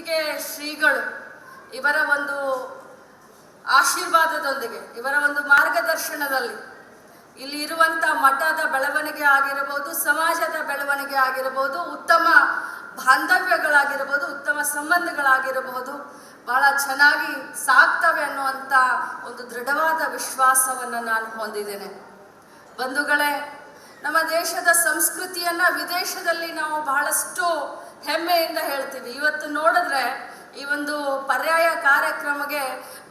ಸದ್ಯಕ್ಕೆ ಶ್ರೀಗಳು ಇವರ ಒಂದು ಆಶೀರ್ವಾದದೊಂದಿಗೆ, ಇವರ ಒಂದು ಮಾರ್ಗದರ್ಶನದಲ್ಲಿ ಇಲ್ಲಿ ಇರುವಂಥ ಮಠದ ಬೆಳವಣಿಗೆ ಆಗಿರಬಹುದು, ಸಮಾಜದ ಬೆಳವಣಿಗೆ ಆಗಿರಬಹುದು, ಉತ್ತಮ ಬಾಂಧವ್ಯಗಳಾಗಿರಬಹುದು, ಉತ್ತಮ ಸಂಬಂಧಗಳಾಗಿರಬಹುದು, ಬಹಳ ಚೆನ್ನಾಗಿ ಸಾಗ್ತವೆ ಅನ್ನುವಂಥ ಒಂದು ದೃಢವಾದ ವಿಶ್ವಾಸವನ್ನು ನಾನು ಹೊಂದಿದ್ದೇನೆ. ಬಂಧುಗಳೇ, ನಮ್ಮ ದೇಶದ ಸಂಸ್ಕೃತಿಯನ್ನು ವಿದೇಶದಲ್ಲಿ ನಾವು ಬಹಳಷ್ಟು ಹೆಮ್ಮೆಯಿಂದ ಹೇಳ್ತೀವಿ. ಇವತ್ತು ನೋಡಿದ್ರೆ ಈ ಒಂದು ಪರ್ಯಾಯ ಕಾರ್ಯಕ್ರಮಕ್ಕೆ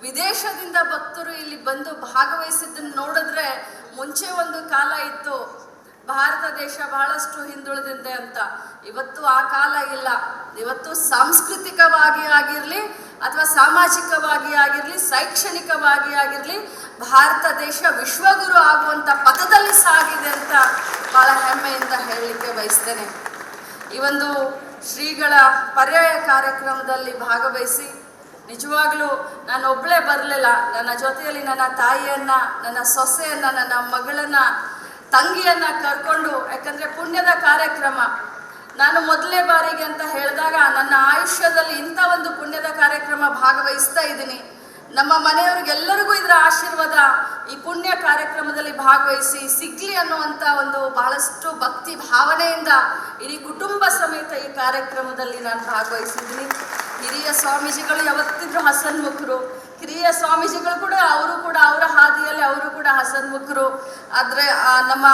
ವಿದೇಶದಿಂದ ಭಕ್ತರು ಇಲ್ಲಿ ಬಂದು ಭಾಗವಹಿಸಿದ್ದನ್ನು ನೋಡಿದ್ರೆ, ಮುಂಚೆ ಒಂದು ಕಾಲ ಇತ್ತು ಭಾರತ ದೇಶ ಬಹಳಷ್ಟು ಹಿಂದುಳಿದಿದೆ ಅಂತ. ಇವತ್ತು ಆ ಕಾಲ ಇಲ್ಲ. ಇವತ್ತು ಸಾಂಸ್ಕೃತಿಕವಾಗಿ ಆಗಿರಲಿ ಅಥವಾ ಸಾಮಾಜಿಕವಾಗಿ ಆಗಿರಲಿ, ಶೈಕ್ಷಣಿಕವಾಗಿ ಆಗಿರಲಿ, ಭಾರತ ದೇಶ ವಿಶ್ವಗುರು ಆಗುವಂಥ ಪಥದಲ್ಲಿ ಸಾಗಿದೆ ಅಂತ ಬಹಳ ಹೆಮ್ಮೆಯಿಂದ ಹೇಳಲಿಕ್ಕೆ ಬಯಸ್ತೇನೆ. ಈ ಒಂದು ಶ್ರೀಗಳ ಪರ್ಯಾಯ ಕಾರ್ಯಕ್ರಮದಲ್ಲಿ ಭಾಗವಹಿಸಿ ನಿಜವಾಗ್ಲೂ ನಾನು ಒಬ್ಬಳೇ ಬರಲಿಲ್ಲ. ನನ್ನ ಜೊತೆಯಲ್ಲಿ ನನ್ನ ತಾಯಿಯನ್ನು, ನನ್ನ ಸೊಸೆಯನ್ನು, ನನ್ನ ಮಗಳನ್ನು, ತಂಗಿಯನ್ನು ಕರ್ಕೊಂಡು, ಯಾಕಂದರೆ ಪುಣ್ಯದ ಕಾರ್ಯಕ್ರಮ. ನಾನು ಮೊದಲನೇ ಬಾರಿಗೆ ಅಂತ ಹೇಳಿದಾಗ ನನ್ನ ಆಯುಷ್ಯದಲ್ಲಿ ಇಂಥ ಒಂದು ಪುಣ್ಯದ ಕಾರ್ಯಕ್ರಮ ಭಾಗವಹಿಸ್ತಾ ಇದ್ದೀನಿ. ನಮ್ಮ ಮನೆಯವ್ರಿಗೆಲ್ಲರಿಗೂ ಇದರ ಆಶೀರ್ವಾದ ಈ ಪುಣ್ಯ ಕಾರ್ಯಕ್ರಮದಲ್ಲಿ ಭಾಗವಹಿಸಿ ಸಿಗ್ಲಿ ಅನ್ನುವಂಥ ಒಂದು ಬಹಳಷ್ಟು ಭಕ್ತಿ ಭಾವನೆಯಿಂದ ಇಡೀ ಕುಟುಂಬ ಸಮೇತ ಈ ಕಾರ್ಯಕ್ರಮದಲ್ಲಿ ನಾನು ಭಾಗವಹಿಸಿದ್ದೀನಿ. ಹಿರಿಯ ಸ್ವಾಮೀಜಿಗಳು ಯಾವತ್ತಿದ್ರು ಹಸನ್ಮುಖರು. ಹಿರಿಯ ಸ್ವಾಮೀಜಿಗಳು ಕೂಡ ಅವರ ಹಾದಿಯಲ್ಲಿ ಅವರು ಕೂಡ ಹಸನ್ಮುಖರು. ಆದರೆ ನಮ್ಮ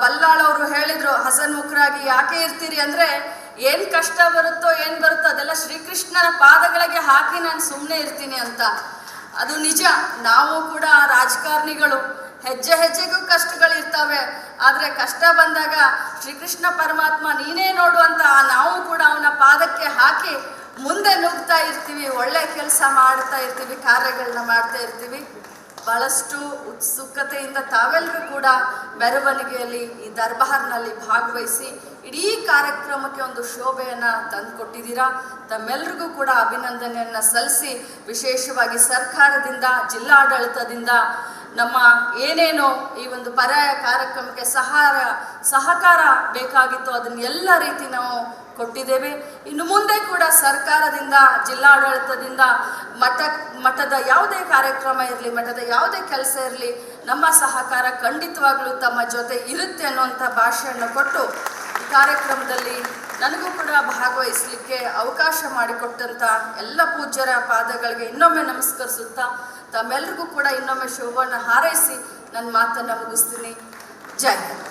ಬಲ್ಲಾಳವರು ಹೇಳಿದರು, ಹಸನ್ಮುಖರಾಗಿ ಯಾಕೆ ಇರ್ತೀರಿ ಅಂದರೆ, ಏನು ಕಷ್ಟ ಬರುತ್ತೋ ಏನು ಬರುತ್ತೋ ಅದೆಲ್ಲ ಶ್ರೀಕೃಷ್ಣನ ಪಾದಗಳಿಗೆ ಹಾಕಿ ನಾನು ಸುಮ್ಮನೆ ಇರ್ತೀನಿ ಅಂತ. ಅದು ನಿಜ. ನಾವು ಕೂಡ ರಾಜಕಾರಣಿಗಳು, ಹೆಜ್ಜೆ ಹೆಜ್ಜೆಗೂ ಕಷ್ಟಗಳಿರ್ತವೆ. ಆದರೆ ಕಷ್ಟ ಬಂದಾಗ ಶ್ರೀಕೃಷ್ಣ ಪರಮಾತ್ಮ ನೀನೇ ನೋಡು ಅಂತ ನಾವು ಕೂಡ ಅವನ ಪಾದಕ್ಕೆ ಹಾಕಿ ಮುಂದೆ ನುಗ್ತಾ ಇರ್ತೀವಿ. ಒಳ್ಳೆ ಕೆಲಸ ಮಾಡ್ತಾ ಇರ್ತೀವಿ, ಕಾರ್ಯಗಳನ್ನ ಮಾಡ್ತಾ ಇರ್ತೀವಿ. ಬಹಳಷ್ಟು ಉತ್ಸುಕತೆಯಿಂದ ತಾವೆಲ್ಲರೂ ಕೂಡ ಮೆರವಣಿಗೆಯಲ್ಲಿ ಈ ದರ್ಬಾರ್ನಲ್ಲಿ ಭಾಗವಹಿಸಿ ಇಡೀ ಕಾರ್ಯಕ್ರಮಕ್ಕೆ ಒಂದು ಶೋಭೆಯನ್ನು ತಂದುಕೊಟ್ಟಿದ್ದೀರಾ. ತಮ್ಮೆಲ್ಲರಿಗೂ ಕೂಡ ಅಭಿನಂದನೆಯನ್ನು ಸಲ್ಲಿಸಿ, ವಿಶೇಷವಾಗಿ ಸರ್ಕಾರದಿಂದ, ಜಿಲ್ಲಾಡಳಿತದಿಂದ ನಮ್ಮ ಏನೇನೋ ಈ ಒಂದು ಪರ್ಯಾಯ ಕಾರ್ಯಕ್ರಮಕ್ಕೆ ಸಹಕಾರ ಬೇಕಾಗಿತ್ತು ಅದನ್ನ ಎಲ್ಲ ರೀತಿ ನಾವು ಕೊಟ್ಟಿದ್ದೇವೆ. ಇನ್ನು ಮುಂದೆ ಕೂಡ ಸರ್ಕಾರದಿಂದ, ಜಿಲ್ಲಾಡಳಿತದಿಂದ ಮಠದ ಯಾವುದೇ ಕಾರ್ಯಕ್ರಮ ಇರಲಿ, ಮಠದ ಯಾವುದೇ ಕೆಲಸ ಇರಲಿ, ನಮ್ಮ ಸಹಕಾರ ಖಂಡಿತವಾಗ್ಲೂ ತಮ್ಮ ಜೊತೆ ಇರುತ್ತೆ ಅನ್ನುವಂಥ ಭಾಷೆಯನ್ನು ಕೊಟ್ಟು ಈ ಕಾರ್ಯಕ್ರಮದಲ್ಲಿ ನನಗೂ ಕೂಡ ಭಾಗವಹಿಸಲಿಕ್ಕೆ ಅವಕಾಶ ಮಾಡಿಕೊಟ್ಟಂಥ ಎಲ್ಲ ಪೂಜ್ಯರ ಪಾದಗಳಿಗೆ ಇನ್ನೊಮ್ಮೆ ನಮಸ್ಕರಿಸುತ್ತಾ ತಮ್ಮೆಲ್ಲರಿಗೂ ಕೂಡ ಇನ್ನೊಮ್ಮೆ ಶುಭವನ್ನು ಹಾರೈಸಿ ನನ್ನ ಮಾತನ್ನು ಮುಗಿಸ್ತೀನಿ. ಜೈ ಹಿಂದ್.